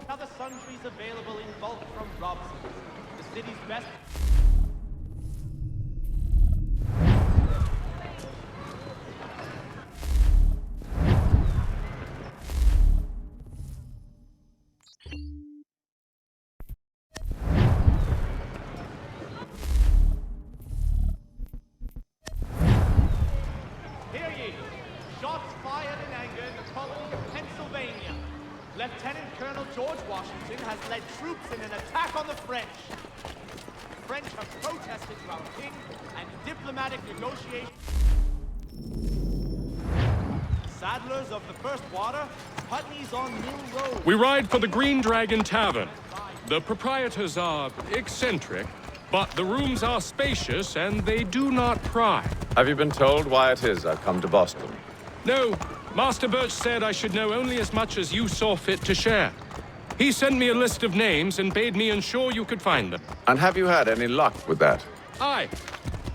Other sundries available in bulk from Robson's, the city's best. Hear ye! Shots fired in anger in the colony of Pennsylvania. Lieutenant Colonel George Washington has led troops in an attack on the French. The French have protested to our king, and diplomatic negotiations. Saddlers of the First Water, Putney's on Mill Road. We ride for the Green Dragon Tavern. The proprietors are eccentric, but the rooms are spacious and they do not pry. Have you been told why it is I've come to Boston? No, Master Birch said I should know only as much as you saw fit to share. He sent me a list of names and bade me ensure you could find them. And have you had any luck with that? Aye.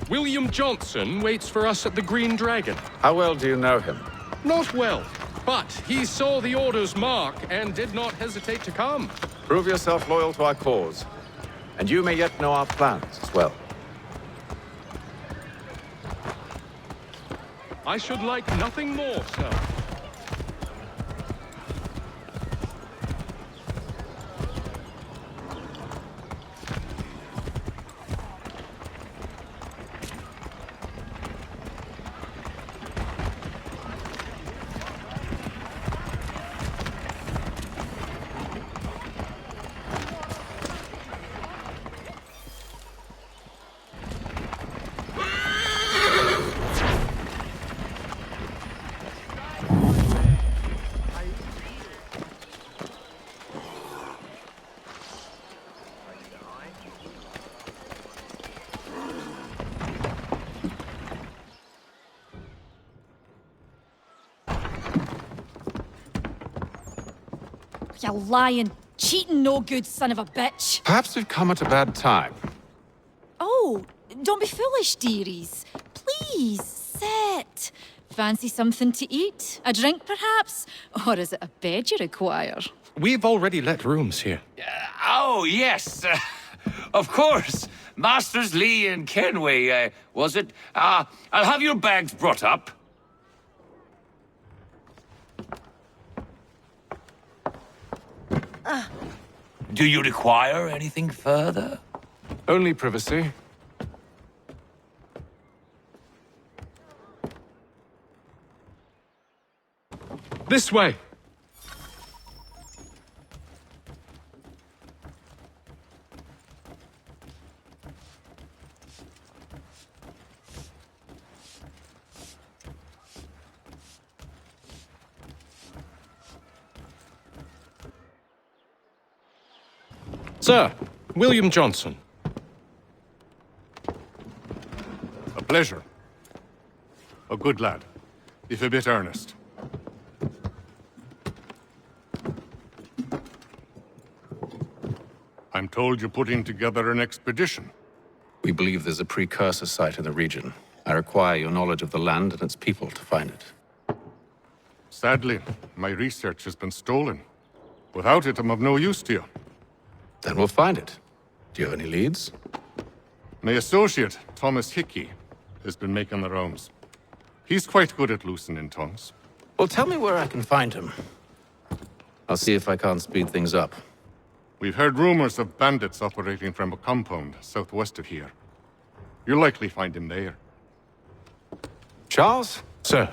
William Johnson waits for us at the Green Dragon. How well do you know him? Not well, but he saw the order's mark and did not hesitate to come. Prove yourself loyal to our cause, and you may yet know our plans as well. I should like nothing more, sir. You lying, cheating, no good son of a bitch. Perhaps we've come at a bad time. Oh, don't be foolish, dearies. Please, sit. Fancy something to eat? A drink, perhaps? Or is it a bed you require? We've already let rooms here. Oh, yes. Of course. Masters Lee and Kenway, was it? I'll have your bags brought up. Do you require anything further? Only privacy. This way. Sir, William Johnson. A pleasure. A good lad, if a bit earnest. I'm told you're putting together an expedition. We believe there's a precursor site in the region. I require your knowledge of the land and its people to find it. Sadly, my research has been stolen. Without it, I'm of no use to you. Then we'll find it. Do you have any leads? My associate, Thomas Hickey, has been making the rounds. He's quite good at loosening tongues. Well, tell me where I can find him. I'll see if I can't speed things up. We've heard rumors of bandits operating from a compound southwest of here. You'll likely find him there. Charles? Sir,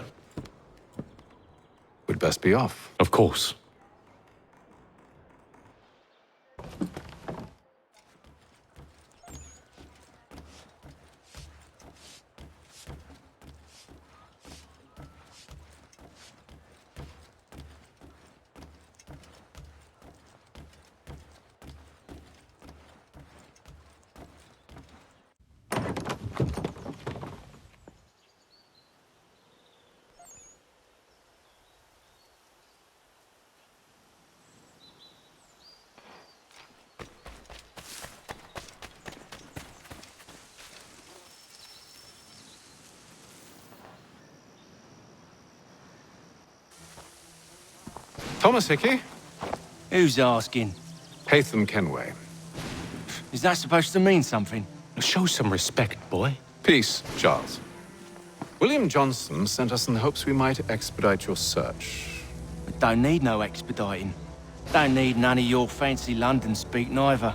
We'd best be off. of course. Thomas Hickey? Who's asking? Haytham Kenway. Is that supposed to mean something? Show some respect, boy. Peace, Charles. William Johnson sent us in the hopes we might expedite your search. We don't need no expediting. Don't need none of your fancy London speak neither.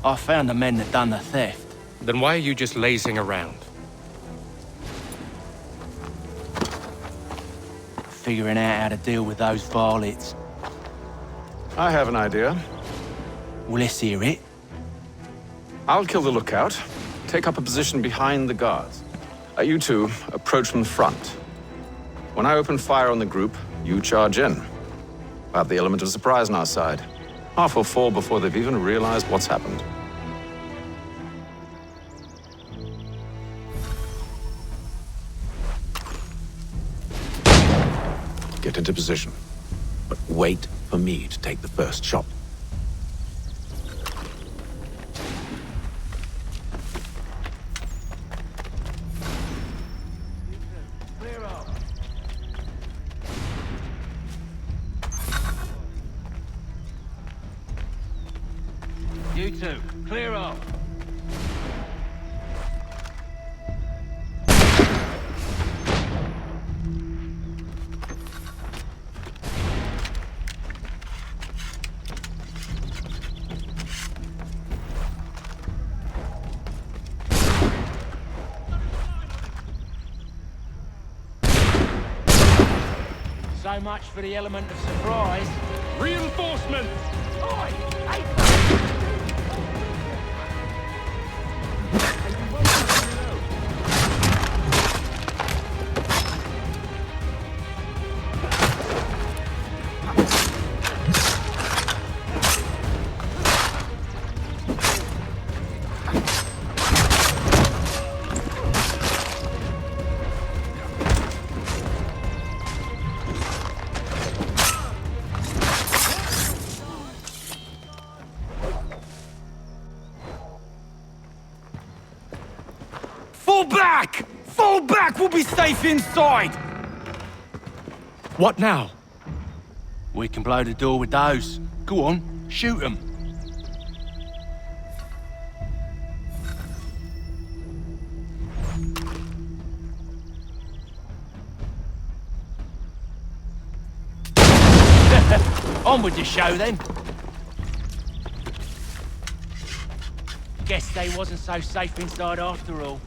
I found the men that done the theft. Then why are you just lazing around? Figuring out how to deal with those varlets. I have an idea. Well, let's hear it. I'll kill the lookout, take up a position behind the guards. You two approach from the front. When I open fire on the group, you charge in. We'll have the element of surprise on our side. Half will fall before they've even realized what's happened. Get into position, but wait for me to take the first shot. You two, clear off. So much for the element of surprise. Reinforcements! Fall back! Fall back! We'll be safe inside! What now? We can blow the door with those. Go on, shoot them. On with the show, then. Guess they wasn't so safe inside after all.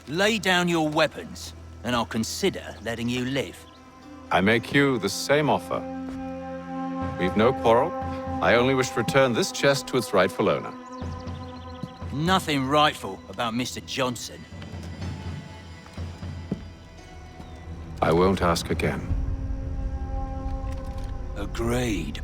Lay down your weapons, and I'll consider letting you live. I make you the same offer. We've no quarrel. I only wish to return this chest to its rightful owner. Nothing rightful about Mr. Johnson. I won't ask again. Agreed.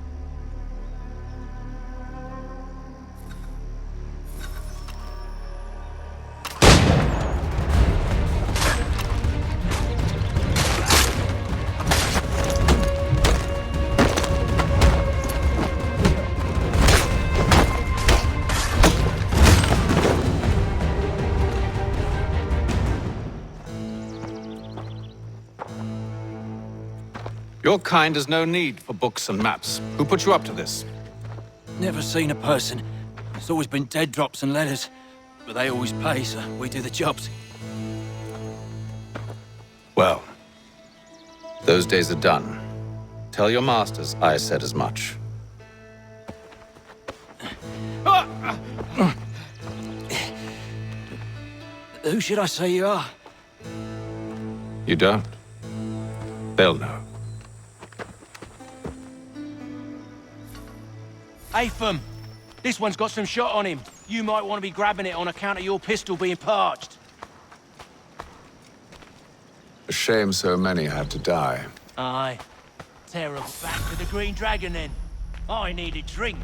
Your kind has no need for books and maps. Who put you up to this? Never seen a person. It's always been dead drops and letters. But they always pay, so we do the jobs. Well, those days are done. Tell your masters I said as much. Who should I say you are? You don't? They'll know. Haytham, this one's got some shot on him. You might want to be grabbing it on account of your pistol being parched. A shame so many had to die. Aye. Terrible. Back to the Green Dragon, then. I need a drink.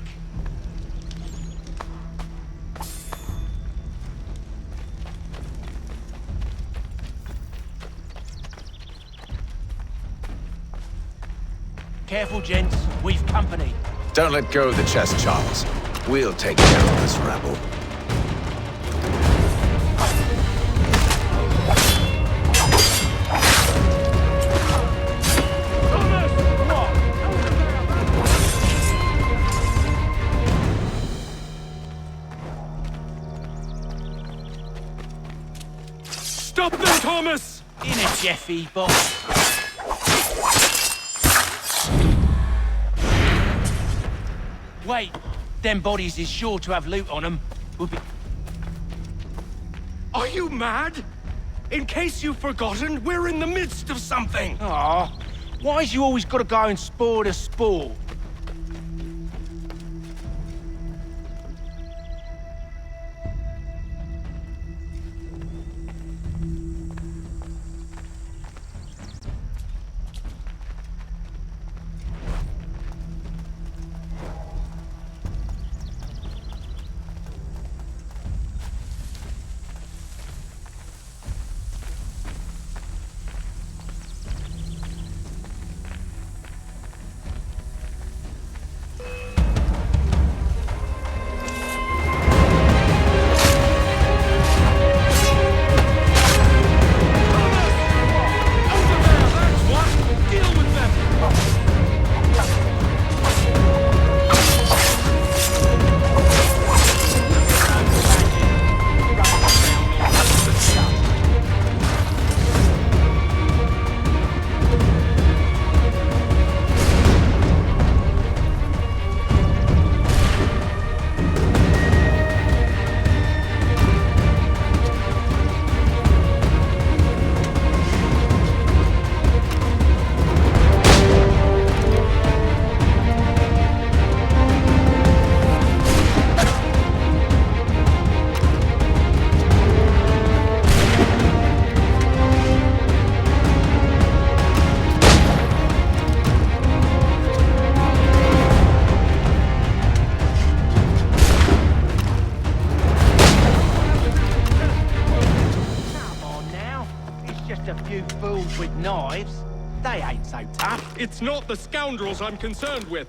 Careful, gents. We've company. Don't let go of the chest, Charles. We'll take care of this rabble. Stop them, Thomas! In a Jeffy, boss. Wait, them bodies is sure to have loot on them. We'll be... Are you mad? In case you've forgotten, we're in the midst of something! Aw, why's you always gotta go and spoil the sport? With knives, they ain't so tough. It's not the scoundrels I'm concerned with.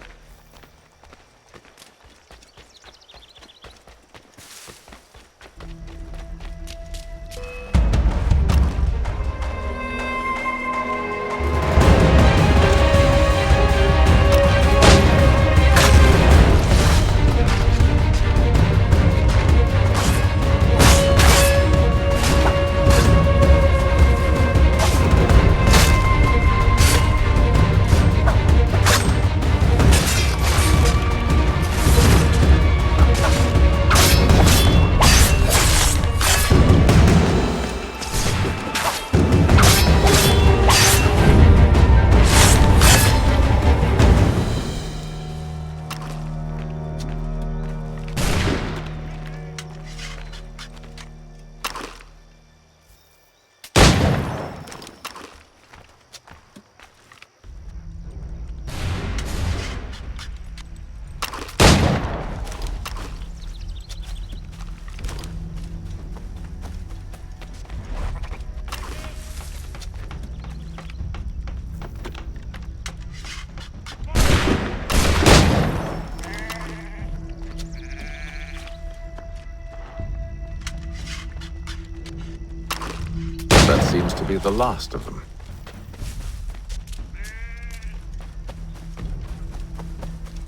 That seems to be the last of them.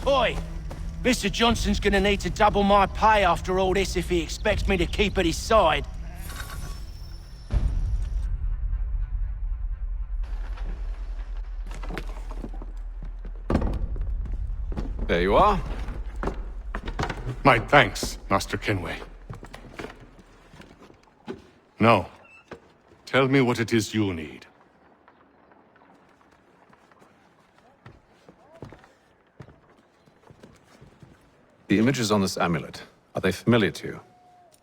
Oi! Mr. Johnson's gonna need to double my pay after all this if he expects me to keep at his side. There you are. My thanks, Master Kenway. Now, tell me what it is you need. The images on this amulet, are they familiar to you?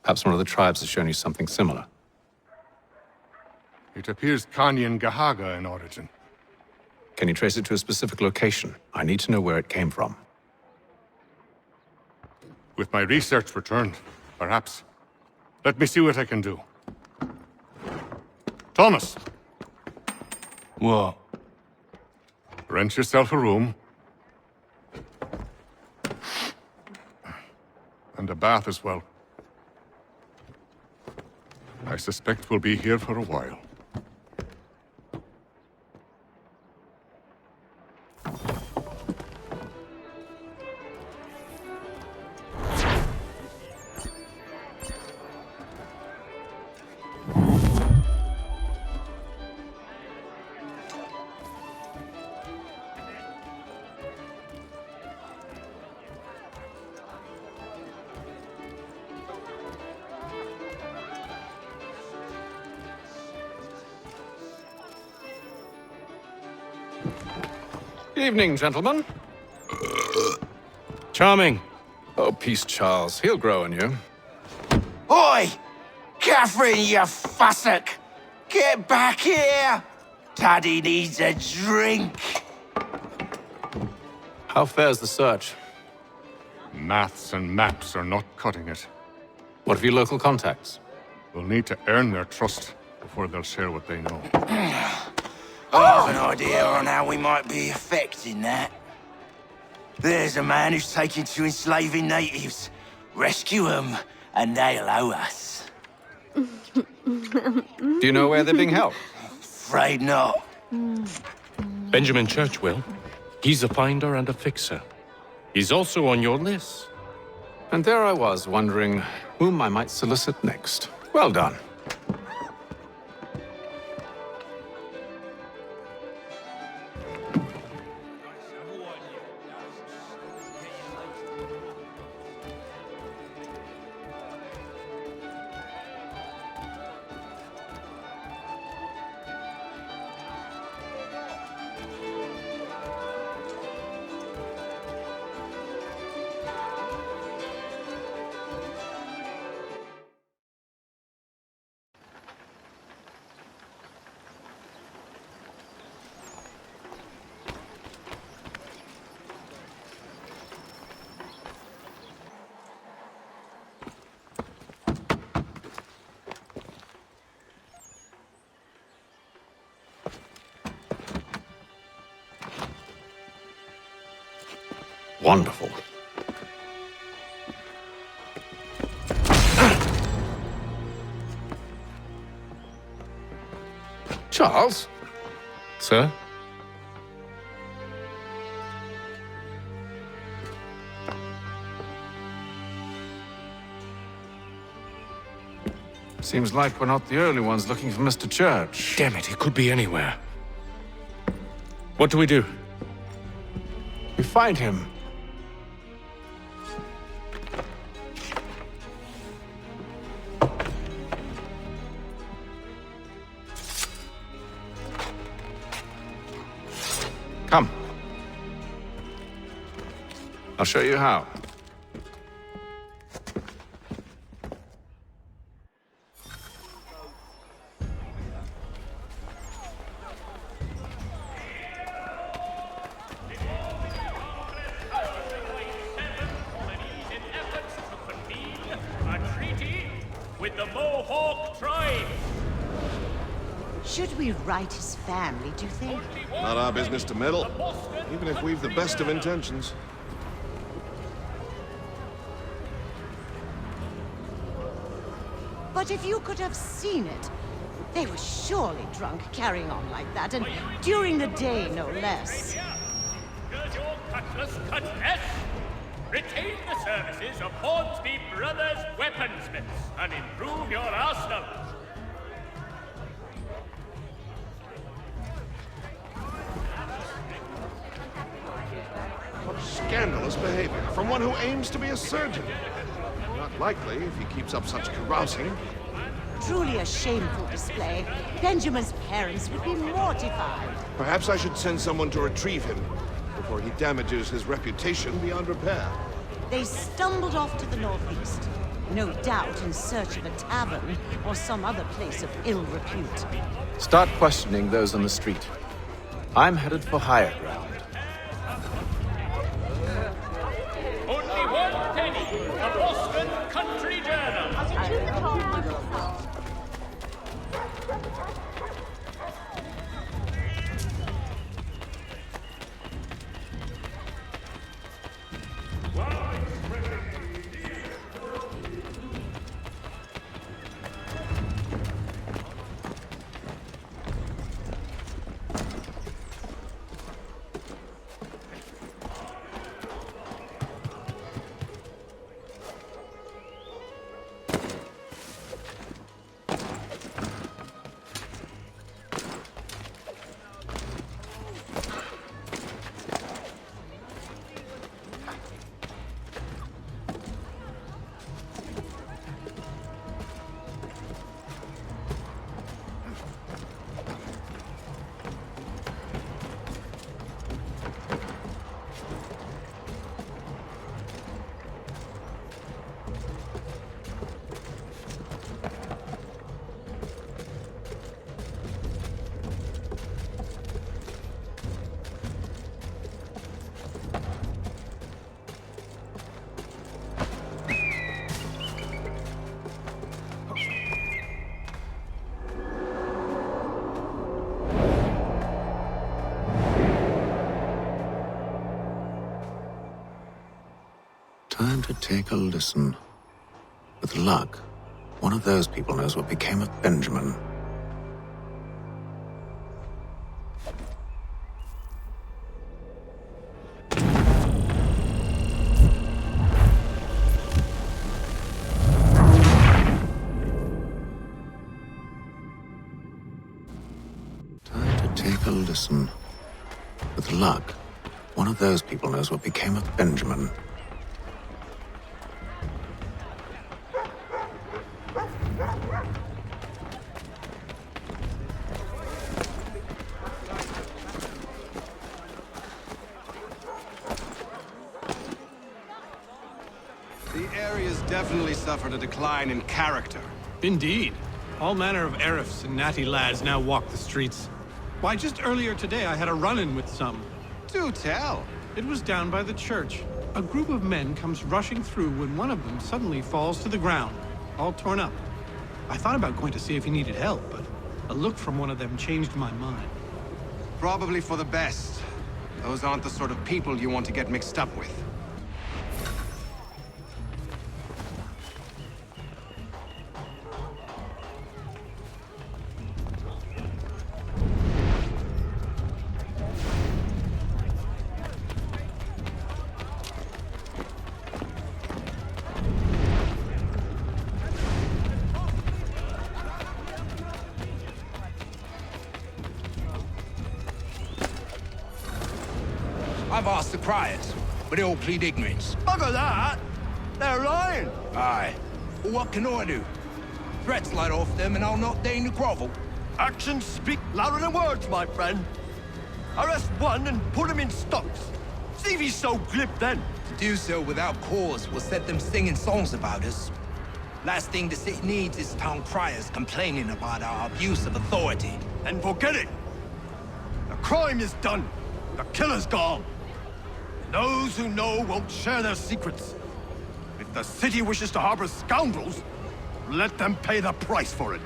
Perhaps one of the tribes has shown you something similar. It appears Kanyan Gahaga in origin. Can you trace it to a specific location? I need to know where it came from. With my research returned, perhaps. Let me see what I can do. Thomas! What? Rent yourself a room. And a bath as well. I suspect we'll be here for a while. Evening, gentlemen. Charming. Oh, peace, Charles. He'll grow on you. Oi! Catherine, you fussock! Get back here! Daddy needs a drink. How fares the search? Maths and maps are not cutting it. What of your local contacts? We'll need to earn their trust before they'll share what they know. I have an idea on how we might be affecting that. There's a man who's taken to enslaving natives. Rescue them, and they'll owe us. Do you know where they're being held? Afraid not. Benjamin Churchwill. He's a finder and a fixer. He's also on your list. And there I was, wondering whom I might solicit next. Well done. Wonderful. Charles? Sir? Seems like we're not the only ones looking for Mr. Church. Damn it, he could be anywhere. What do we do? We find him. Come. I'll show you how. With the Mohawk tribe. Should we write his family, do you think? Not our business to meddle, even if we've the best of intentions. But if you could have seen it, they were surely drunk carrying on like that, and during the day, no less. Does your cutlass cut less? Retain the services of Hornsby Brothers Weaponsmiths and improve your arsenal. What scandalous behavior from one who aims to be a surgeon. Not likely if he keeps up such carousing. Truly a shameful display. Benjamin's parents would be mortified. Perhaps I should send someone to retrieve him before he damages his reputation beyond repair. They stumbled off to the northeast, no doubt in search of a tavern or some other place of ill repute. Start questioning those on the street. I'm headed for higher ground. Only one penny. A Boston Country Journal. to take a listen. With luck, one of those people knows what became of Benjamin. Time to take a listen. With luck, one of those people knows what became of Benjamin. The area's definitely suffered a decline in character. Indeed. All manner of Arifs and natty lads now walk the streets. Why, just earlier today I had a run-in with some. Do tell. It was down by the church. A group of men comes rushing through when one of them suddenly falls to the ground, all torn up. I thought about going to see if he needed help, but a look from one of them changed my mind. Probably for the best. Those aren't the sort of people you want to get mixed up with. I've asked the criers, but they all plead ignorance. Bugger that! They're lying! Aye. Well, what can I do? Threats light off them and I'll not deign to grovel. Actions speak louder than words, my friend. Arrest one and put him in stocks. See if he's so glib then. To do so without cause will set them singing songs about us. Last thing the city needs is town criers complaining about our abuse of authority. And forget it. The crime is done. The killer's gone. Those who know won't share their secrets. If the city wishes to harbor scoundrels, let them pay the price for it.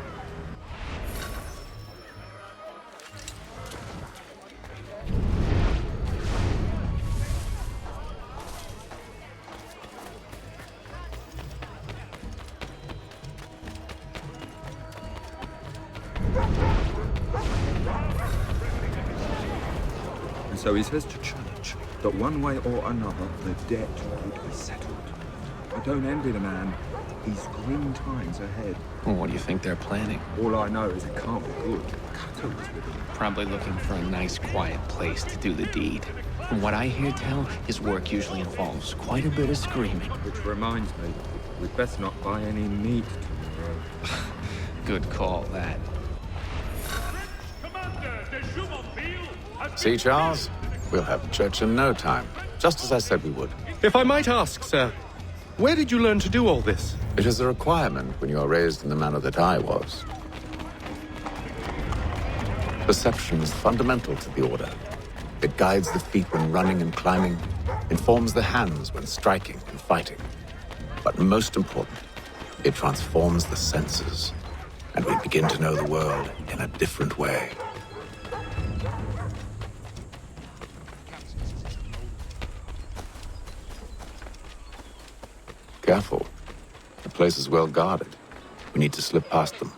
And so he says to Church that one way or another the debt would be settled. I don't envy the man. He's grim times ahead. Well, what do you think they're planning? All I know is it can't be good. Cato was with him. Probably looking for a nice, quiet place to do the deed. From what I hear tell, his work usually involves quite a bit of screaming. Which reminds me, we'd best not buy any meat tomorrow. Good call, that. See, Charles? We'll have church in no time, just as I said we would. If I might ask, sir, where did you learn to do all this? It is a requirement when you are raised in the manner that I was. Perception is fundamental to the order. It guides the feet when running and climbing, informs the hands when striking and fighting. But most important, it transforms the senses, and we begin to know the world in a different way. Careful. The place is well guarded. We need to slip past them.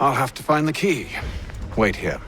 I'll have to find the key. Wait here.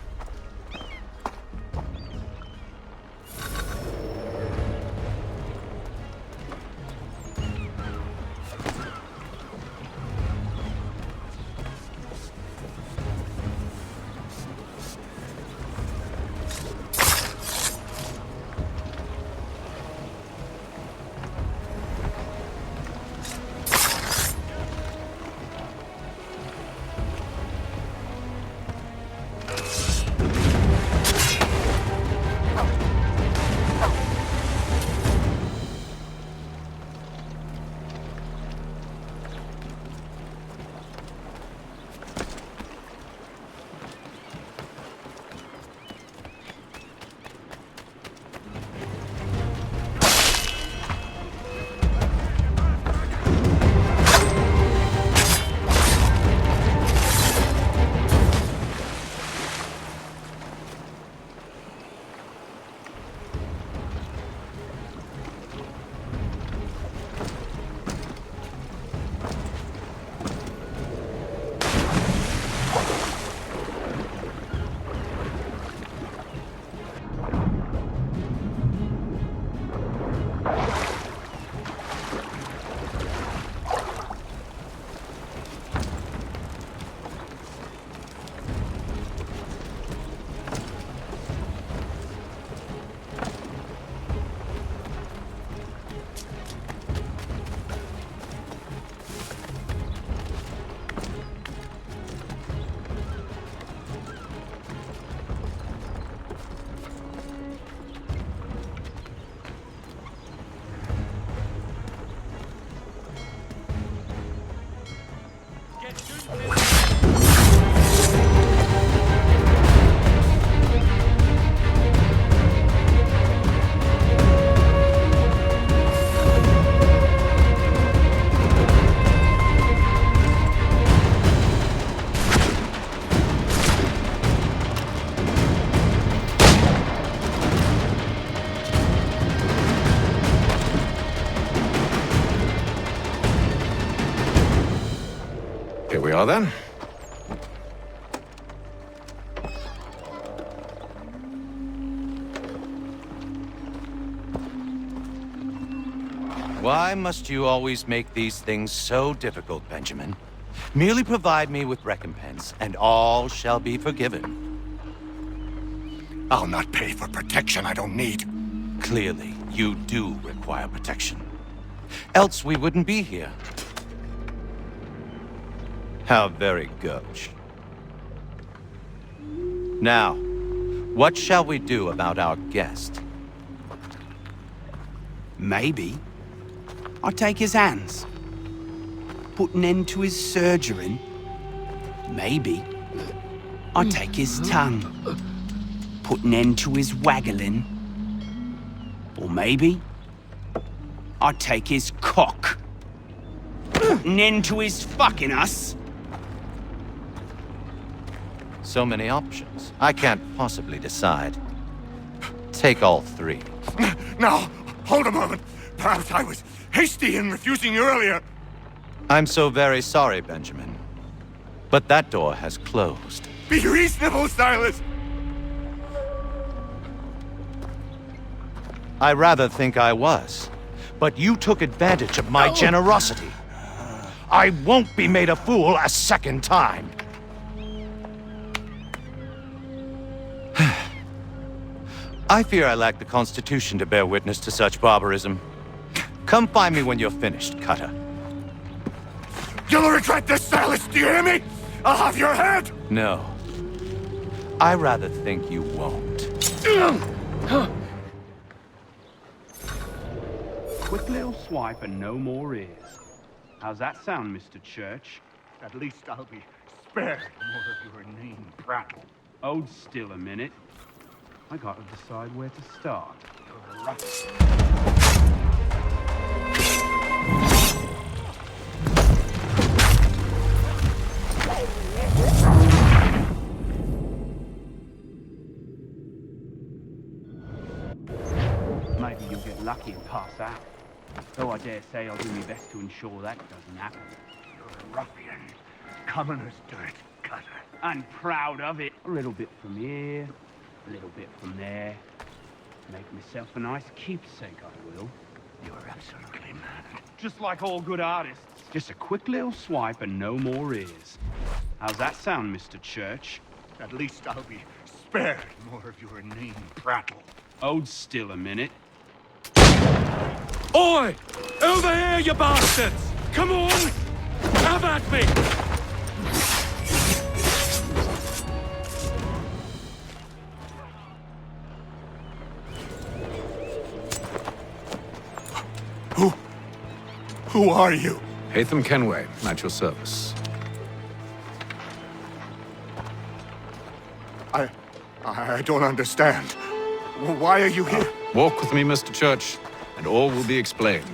Here we are then. Why must you always make these things so difficult, Benjamin? Merely provide me with recompense, and all shall be forgiven. I'll not pay for protection I don't need. Clearly, you do require protection. Else we wouldn't be here. How very gauche. Now, what shall we do about our guest? Maybe I'll take his hands. Put an end to his surgering. Maybe I'll take his tongue. Put an end to his waggling. Or maybe I'll take his cock. Put an end to his fucking us. So many options. I can't possibly decide. Take all three. Now, hold a moment. Perhaps I was hasty in refusing you earlier. I'm so very sorry, Benjamin. But that door has closed. Be reasonable, Silas. I rather think I was. But you took advantage of my generosity. I won't be made a fool a second time. I fear I lack the constitution to bear witness to such barbarism. Come find me when you're finished, Cutter. You'll regret this, Silas, do you hear me? I'll have your head! No. I rather think you won't. Quick little swipe and no more ears. How's that sound, Mr. Church? At least I'll be spared more of your name prattle. Hold still a minute. I gotta decide where to start. Maybe you'll get lucky and pass out. Though I dare say I'll do my best to ensure that doesn't happen. You're a ruffian. Commoners do it, Cutter. And proud of it. A little bit from here, a little bit from there. Make myself a nice keepsake, I will. You're absolutely mad. Just like all good artists. Just a quick little swipe and no more ears. How's that sound, Mr. Church? At least I'll be spared more of your inane prattle. Hold still a minute. Oi! Over here, you bastards! Come on! Have at me! Who are you? Hatham Kenway, at your service. I don't understand. Why are you here? Walk with me, Mr. Church, and all will be explained.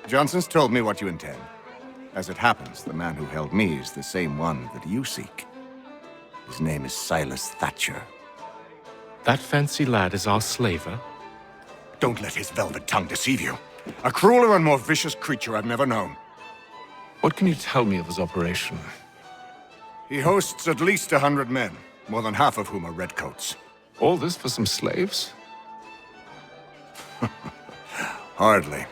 Johnson's told me what you intend. As it happens, the man who held me is the same one that you seek. His name is Silas Thatcher. That fancy lad is our slaver? Don't let his velvet tongue deceive you. A crueler and more vicious creature I've never known. What can you tell me of his operation? He hosts at least 100 men, more than half of whom are redcoats. All this for some slaves? Hardly.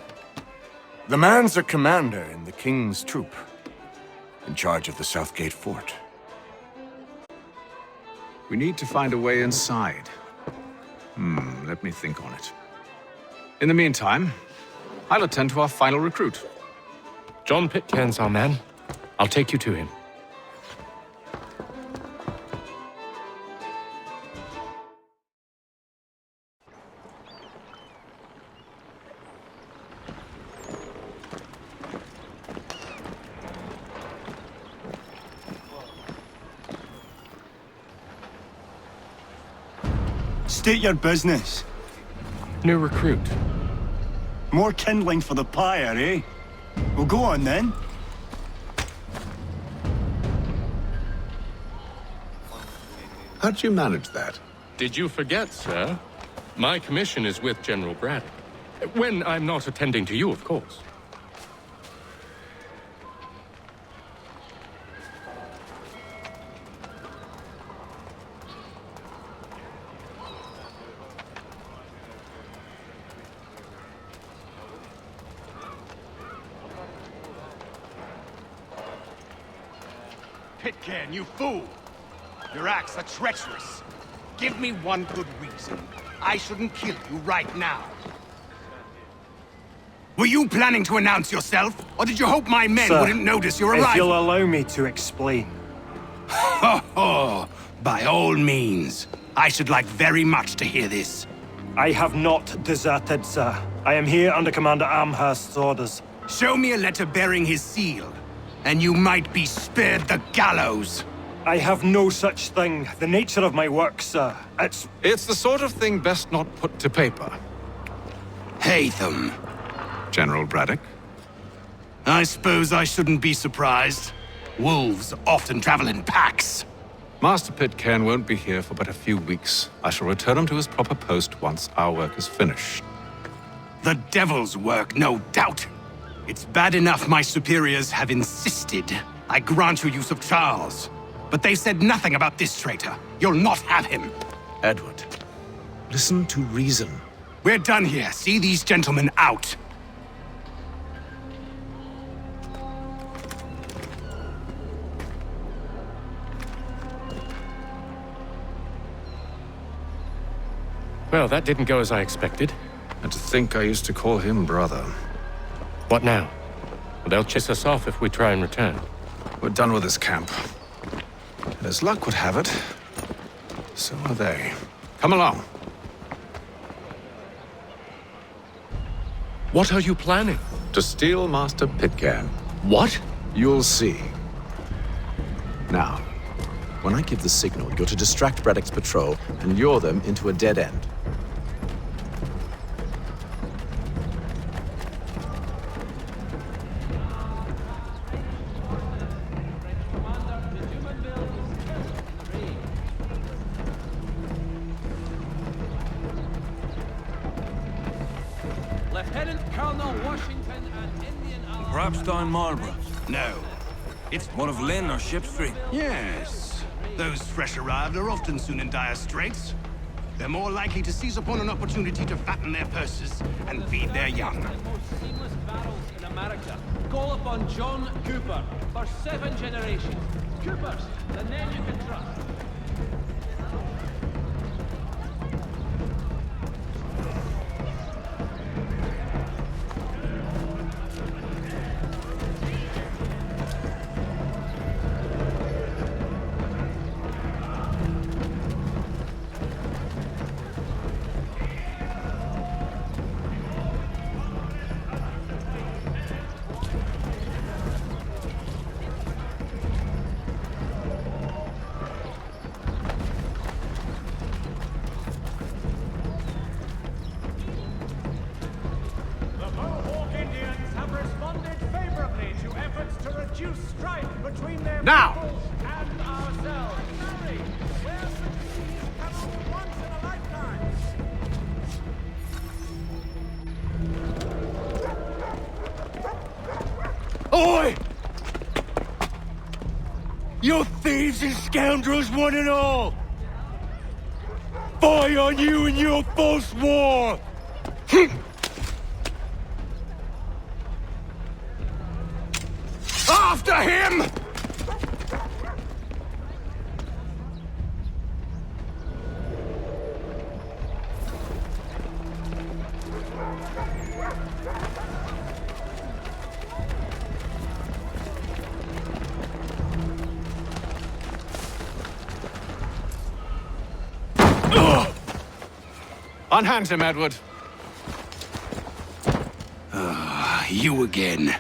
The man's a commander in the King's troop, in charge of the Southgate Fort. We need to find a way inside. Let me think on it. In the meantime, I'll attend to our final recruit. John Pitcairn's our man. I'll take you to him. State your business. New recruit. More kindling for the pyre, eh? Well, go on then. How'd you manage that? Did you forget, sir? My commission is with General Braddock. When I'm not attending to you, of course. Pitcairn, you fool! Your acts are treacherous. Give me one good reason. I shouldn't kill you right now. Were you planning to announce yourself? Or did you hope my men wouldn't notice your arrival? If you'll allow me to explain. Oh, by all means. I should like very much to hear this. I have not deserted, sir. I am here under Commander Amherst's orders. Show me a letter bearing his seal, and you might be spared the gallows. I have no such thing. The nature of my work, sir, It's the sort of thing best not put to paper. Hatham. General Braddock? I suppose I shouldn't be surprised. Wolves often travel in packs. Master Pitcairn won't be here for but a few weeks. I shall return him to his proper post once our work is finished. The devil's work, no doubt. It's bad enough my superiors have insisted I grant you use of Charles. But they said nothing about this traitor. You'll not have him. Edward, listen to reason. We're done here. See these gentlemen out. Well, that didn't go as I expected. And to think I used to call him brother. What now? Well, they'll chase us off if we try and return. We're done with this camp. And as luck would have it, so are they. Come along. What are you planning? To steal Master Pitcairn. What? You'll see. Now, when I give the signal, you're to distract Braddock's patrol and lure them into a dead end. Lieutenant Colonel Washington and Indian Allies. Perhaps down Marlborough. No. It's one of Lynn or Ship Street. Yes. Those fresh arrived are often soon in dire straits. They're more likely to seize upon an opportunity to fatten their purses and feed their young. The most seamless battles in America. Call upon John Cooper for 7 generations. Coopers, the name you can trust. Now! Oi! You thieves and scoundrels, one and all! Fire on you and your false war! After him! Unhand him, Edward. You again.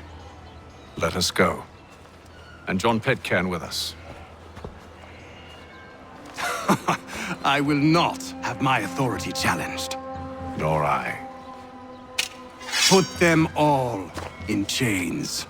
Let us go. And John Pitcairn with us. I will not have my authority challenged. Nor I. Put them all in chains.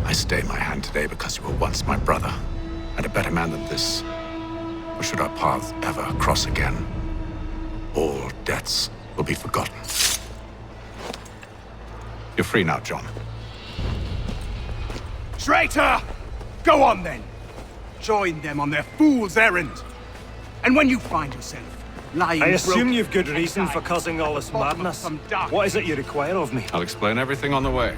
I stay my hand today because you were once my brother, and a better man than this. Or should our paths ever cross again, all debts will be forgotten. You're free now, John. Traitor! Go on then! Join them on their fool's errand! And when you find yourself lying I assume broken you've good reason inside for causing all this the bottom of madness. some dark What is it you require of me? I'll explain everything on the way.